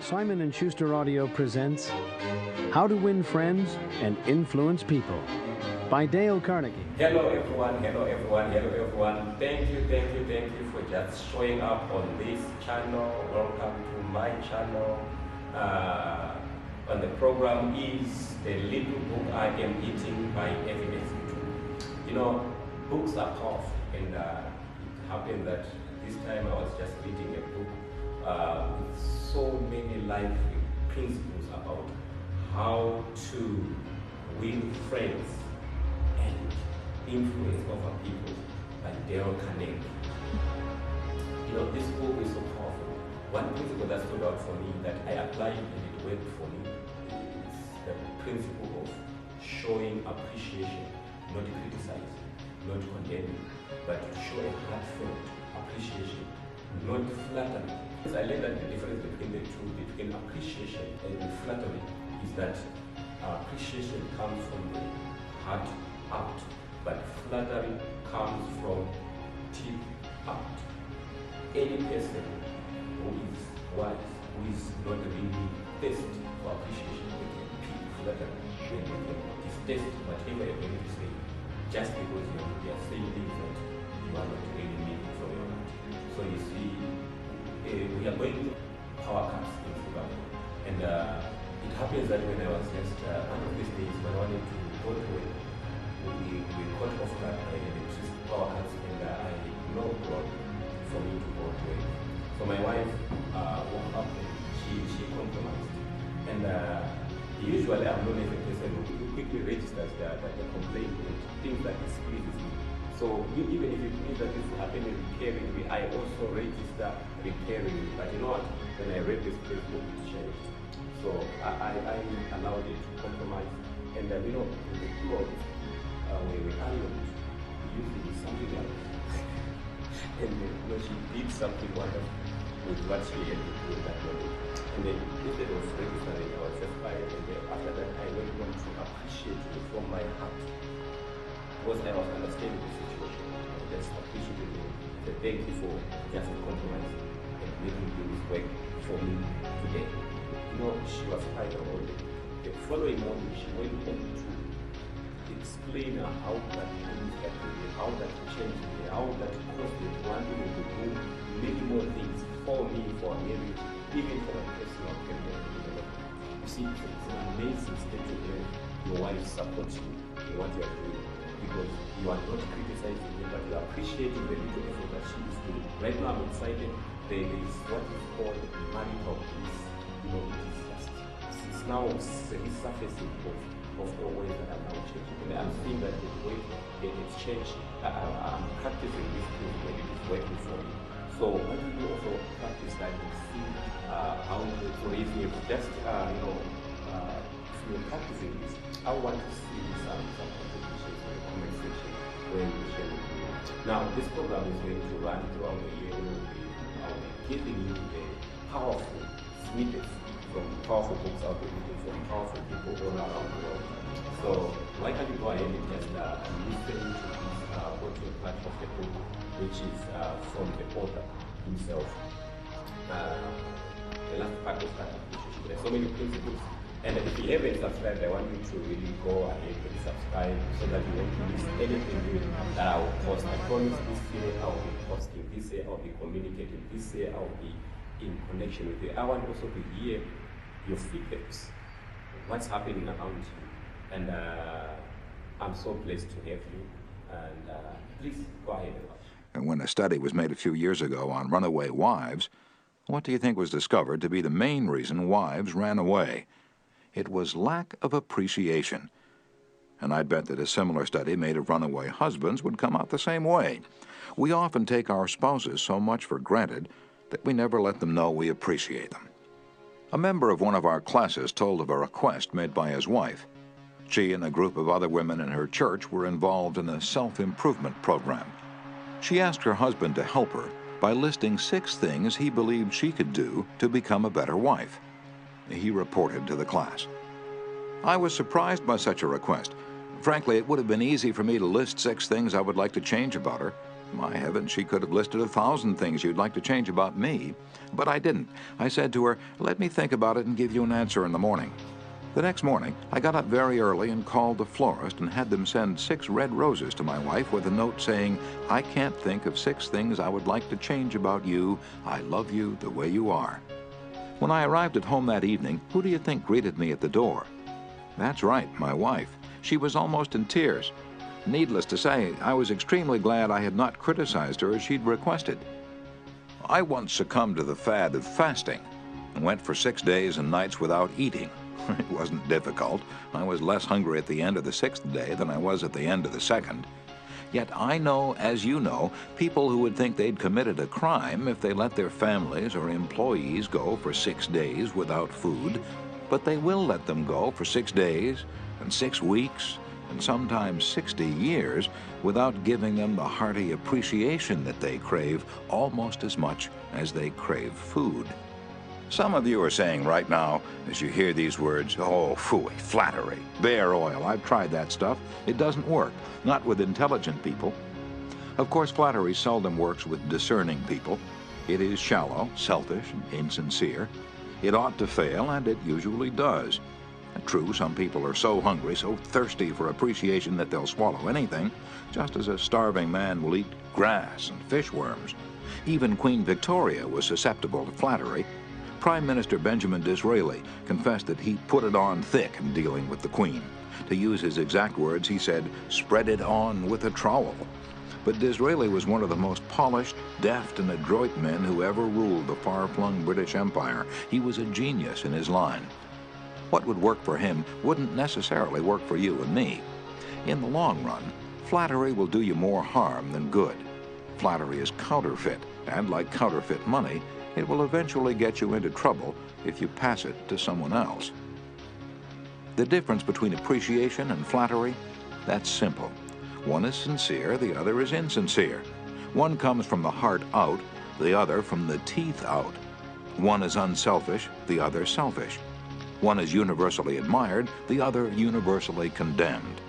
Simon & Schuster Audio presents How to Win Friends and Influence People by Dale Carnegie. Hello everyone, hello everyone, hello everyone. Thank you for just showing up on this channel. Welcome to my channel. On the program is The Little Book I Am Eating by Evidence. You know, books are powerful, and it happened that this time I was just reading a book with so many life principles about how to win friends and influence over people by Dale Carnegie. You know, this book is so powerful. One principle that stood out for me that I applied and it worked for me is the principle of showing appreciation, not criticizing, not condemning, but to show a heartfelt appreciation, not flattery. I learned that the difference between the two, between appreciation and flattery, is that appreciation comes from the heart out, but flattery comes from teeth out. Any person who is wise, who is not really thirsty for appreciation, they can pick flattery, they can distaste whatever you're going to say, just because you are saying things that you are not really meaning from your heart. So you see, we are going to power cuts in Zimbabwe, and it happens that when I was just one of these days when I wanted to go to it, we got off guard by electricity power cuts, and I no God for me to go to it. So my wife woke up and she compromised, and usually I'm known as a person who quickly registers the complaint and things that displeases me. So even if it means that this is happening repairing, I also register repairing. But you know what? When I read this Facebook, it changed. So I allowed it to compromise. And you know, in the clothes, when we ironed, we used something else. And you know, she did something wonderful with what she had to do that morning. And then instead of registering, I was just quiet. And then after that, I went on to appreciate it from my heart. Because I was understanding the situation, I just appreciated it. So thank you for just compromising and making things work for me today. You know, she was fine about it. The following morning, she went on to explain how that things happened, how that changed me, how that caused me to want to do many more things for me, for marriage, even for my personal career. You see, it's an amazing state to have your wife support you in what you are doing. Because you are not criticizing me, but you are appreciating the little effort that she is doing. Right now I'm excited. There is what is called marital bliss. You know, it's now resurfacing of the ways that I'm now changing. And I'm seeing that the way it's changed, I'm practicing this thing when it is working for me. So why don't you also practice that and see how to raise me? Just, if you're practicing this, I want to see some contributions in the comment section where you share with me. Now, this program is going to run throughout the year. I'll be giving you the powerful snippets from powerful books I'll be reading from powerful people all around the world. So why can't you go ahead and just listen to this audio part of the book, which is from the author himself. The last part of that appreciation. There are so many principles. And if you haven't subscribed, I want you to really go ahead and subscribe so that you won't miss anything new that I will post. I promise this year I will be posting, this year I will be communicating, this year I will be in connection with you. I want also to hear your feedbacks, what's happening around you. And I'm so blessed to have you. And please go ahead and watch. And when a study was made a few years ago on runaway wives, what do you think was discovered to be the main reason wives ran away? It was lack of appreciation. And I'd bet that a similar study made of runaway husbands would come out the same way. We often take our spouses so much for granted that we never let them know we appreciate them. A member of one of our classes told of a request made by his wife. She and a group of other women in her church were involved in a self-improvement program. She asked her husband to help her by listing 6 things he believed she could do to become a better wife. He reported to the class. I was surprised by such a request. Frankly, it would have been easy for me to list 6 things I would like to change about her, My heavens, she could have listed 1,000 things you'd like to change about me, but I didn't. I said to her, let me think about it and give you an answer in the morning. The next morning, I got up very early and called the florist and had them send 6 red roses to my wife with a note saying, I can't think of 6 things I would like to change about you. I love you the way you are. When I arrived at home that evening, who do you think greeted me at the door? That's right, my wife. She was almost in tears. Needless to say, I was extremely glad I had not criticized her as she'd requested. I once succumbed to the fad of fasting and went for 6 days and nights without eating. It wasn't difficult. I was less hungry at the end of the 6th day than I was at the end of the 2nd. Yet I know, as you know, people who would think they'd committed a crime if they let their families or employees go for 6 days without food, but they will let them go for 6 days and 6 weeks and sometimes 60 years without giving them the hearty appreciation that they crave almost as much as they crave food. Some of you are saying right now, as you hear these words, oh, phooey, flattery, bear oil, I've tried that stuff. It doesn't work, not with intelligent people. Of course, flattery seldom works with discerning people. It is shallow, selfish, and insincere. It ought to fail, and it usually does. True, some people are so hungry, so thirsty for appreciation that they'll swallow anything, just as a starving man will eat grass and fishworms. Even Queen Victoria was susceptible to flattery. Prime Minister Benjamin Disraeli confessed that he put it on thick in dealing with the Queen. To use his exact words, he said, spread it on with a trowel. But Disraeli was one of the most polished, deft, and adroit men who ever ruled the far-flung British Empire. He was a genius in his line. What would work for him wouldn't necessarily work for you and me. In the long run, flattery will do you more harm than good. Flattery is counterfeit, and like counterfeit money, it will eventually get you into trouble if you pass it to someone else. The difference between appreciation and flattery, that's simple. One is sincere, the other is insincere. One comes from the heart out, the other from the teeth out. One is unselfish, the other selfish. One is universally admired, the other universally condemned.